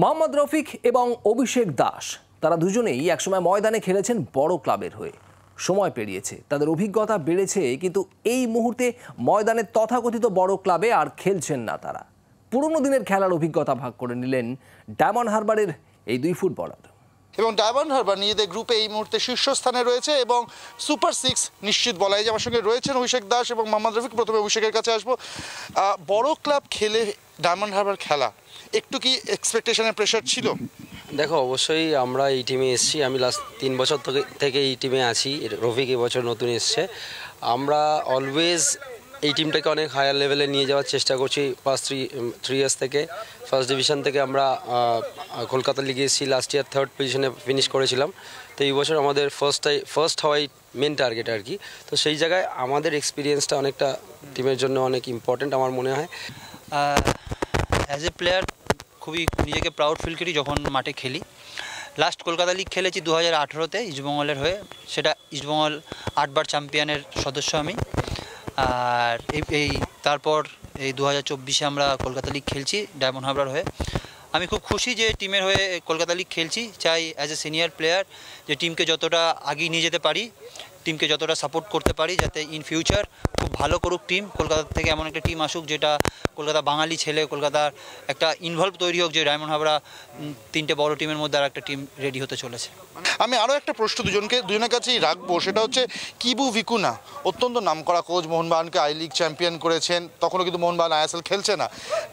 মোহাম্মদ রফিক এবং অভিষেক দাস তারা দুজনেই একসময় ময়দানে খেলেছেন বড় ক্লাবের হয়ে। সময় পেরিয়েছে, তাদের অভিজ্ঞতা বেড়েছে, কিন্তু এই মুহূর্তে ময়দানে তথাকথিত বড় ক্লাবে আর খেলছেন না তারা। পুরনো দিনের খেলার অভিজ্ঞতা ভাগ করে নিলেন ডায়মন্ড হারবারের এই দুই ফুটবলার। এবং ডায়মন্ড হারবার নিজেদের গ্রুপে এই মুহূর্তে শীর্ষস্থানে রয়েছে এবং সুপার 6 নিশ্চিত বলা যায়। আমার সঙ্গে রয়েছেন অভিষেক দাস এবং মোহাম্মদ রফিক। প্রথমে অভিষেকের কাছে আসবো। বড় ক্লাব খেলে ডায়মন্ড হারবার খেলা একটু কি এক্সপেকটেশনের প্রেশার ছিল? দেখো, অবশ্যই আমরা এই টিমে এসেছি, আমি লাস্ট 3 বছর থেকে এই টিমে আছি। রফিক এবছর নতুন এসছে। আমরা অলওয়েজ এই টিমটাকে অনেক হায়ার লেভেলে নিয়ে যাওয়ার চেষ্টা করছি। পাস্ট 3 ইয়ার্স থেকে ফার্স্ট ডিভিশন থেকে আমরা কলকাতা লিগে এসেছি, লাস্ট ইয়ার 3rd পজিশনে ফিনিশ করেছিলাম। তো এই বছর আমাদের ফার্স্ট হওয়াই মেন টার্গেট আর কি। তো সেই জায়গায় আমাদের এক্সপিরিয়েন্সটা অনেকটা টিমের জন্য অনেক ইম্পর্ট্যান্ট আমার মনে হয়। অ্যাজ এ প্লেয়ার খুবই নিজেকে প্রাউড ফিল করি যখন মাঠে খেলি। লাস্ট কলকাতা লিগ খেলেছি 2018-তে ইস্টবেঙ্গলের হয়ে, সেটা ইস্টবেঙ্গল 8বার চ্যাম্পিয়নের সদস্য আমি। আর তারপর এই 2024-এ আমরা কলকাতা লিগ খেলছি ডায়মন্ড হারবার হয়ে। আমি খুব খুশি যে টিমের হয়ে কলকাতা লিগ খেলছি। চাই অ্যাজ এ সিনিয়র প্লেয়ার যে টিমকে যতটা আগিয়ে নিয়ে যেতে পারি, টিমকে যতটা সাপোর্ট করতে পারি, যাতে ইন ফিউচার খুব ভালো করুক টিম। কলকাতা থেকে এমন একটা টিম আসুক যেটা কলকাতা বাঙালি ছেলে, কলকাতার একটা ইনভলভ তৈরি হোক, যে ডায়মন্ড হারবার 3টে বড় টিমের মধ্যে আর একটা টিম রেডি হতে চলেছে। আমি আরও একটা প্রশ্ন দুজনের কাছেই রাখবো, সেটা হচ্ছে কিবু ভিকুনা অত্যন্ত নামকরা কোচ, মোহনবাগানকে আই লিগ চ্যাম্পিয়ন করেছেন, তখনও কিন্তু মোহনবাগান আইএসএল খেলছে না।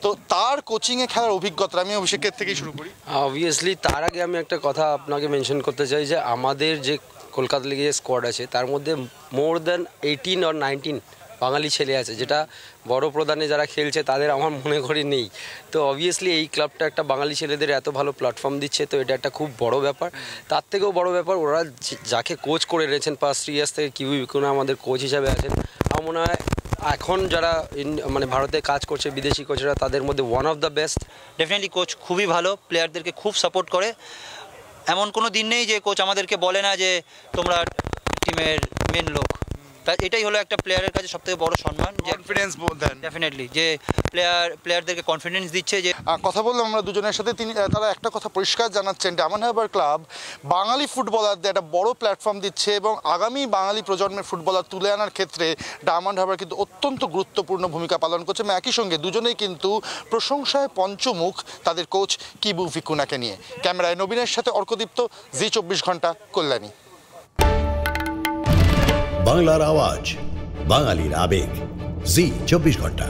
তো তার কোচিংয়ে খেলার অভিজ্ঞতা, আমি অভিষেকের থেকেই শুরু করি। অবভিয়াসলি তার আগে আমি একটা কথা আপনাকে মেনশন করতে চাই যে আমাদের যে কলকাতা লিগে যে স্কোয়াড আছে তার মধ্যে মোর দ্যান 18 or 19 বাঙালি ছেলে আছে, যেটা বড় প্রধানে যারা খেলছে তাদের আমার মনে করি নেই। তো অবভিয়াসলি এই ক্লাবটা একটা বাঙালি ছেলেদের এত ভালো প্ল্যাটফর্ম দিচ্ছে, তো এটা একটা খুব বড় ব্যাপার। তার থেকেও বড় ব্যাপার, ওরা যাকে কোচ করে রয়েছেন পাস্ট 3 ইয়ার্স থেকে, কিবু ভিকুনা আমাদের কোচ হিসাবে আছেন। আমার মনে হয় এখন যারা মানে ভারতে কাজ করছে বিদেশি কোচরা, তাদের মধ্যে one of the best. Definitely coach খুবই ভালো, প্লেয়ারদেরকে খুব সাপোর্ট করে। এমন কোনো দিন নেই যে কোচ আমাদেরকে বলে না যে তোমরা টিমের মেন লোক। তাই এটাই হলো একটা প্লেয়ারের কাছে সবথেকে বড় সম্মান, যে কনফিডেন্স দেন। ডেফিনেটলি যে প্লেয়ারদেরকে কনফিডেন্স দিচ্ছে। যে কথা বললাম আমরা দুজনের সাথে, তারা একটা কথা পরিষ্কার জানাচ্ছেন, ডায়মন্ড হারবার ক্লাব বাঙালি ফুটবলারদের একটা বড় প্ল্যাটফর্ম দিচ্ছে এবং আগামী বাঙালি প্রজন্মের ফুটবলার তুলে আনার ক্ষেত্রে ডায়মন্ড হারবার কিন্তু অত্যন্ত গুরুত্বপূর্ণ ভূমিকা পালন করছে। এবং একই সঙ্গে দুজনেই কিন্তু প্রশংসায় পঞ্চমুখ তাদের কোচ কিবু ভিকুনাকে নিয়ে। ক্যামেরায় নবীনের সাথে অর্কদীপ্ত, জি 24 ঘন্টা, কল্যাণী। বাংলার আওয়াজ, বাঙালির আবেগ, জি 24 ঘন্টা।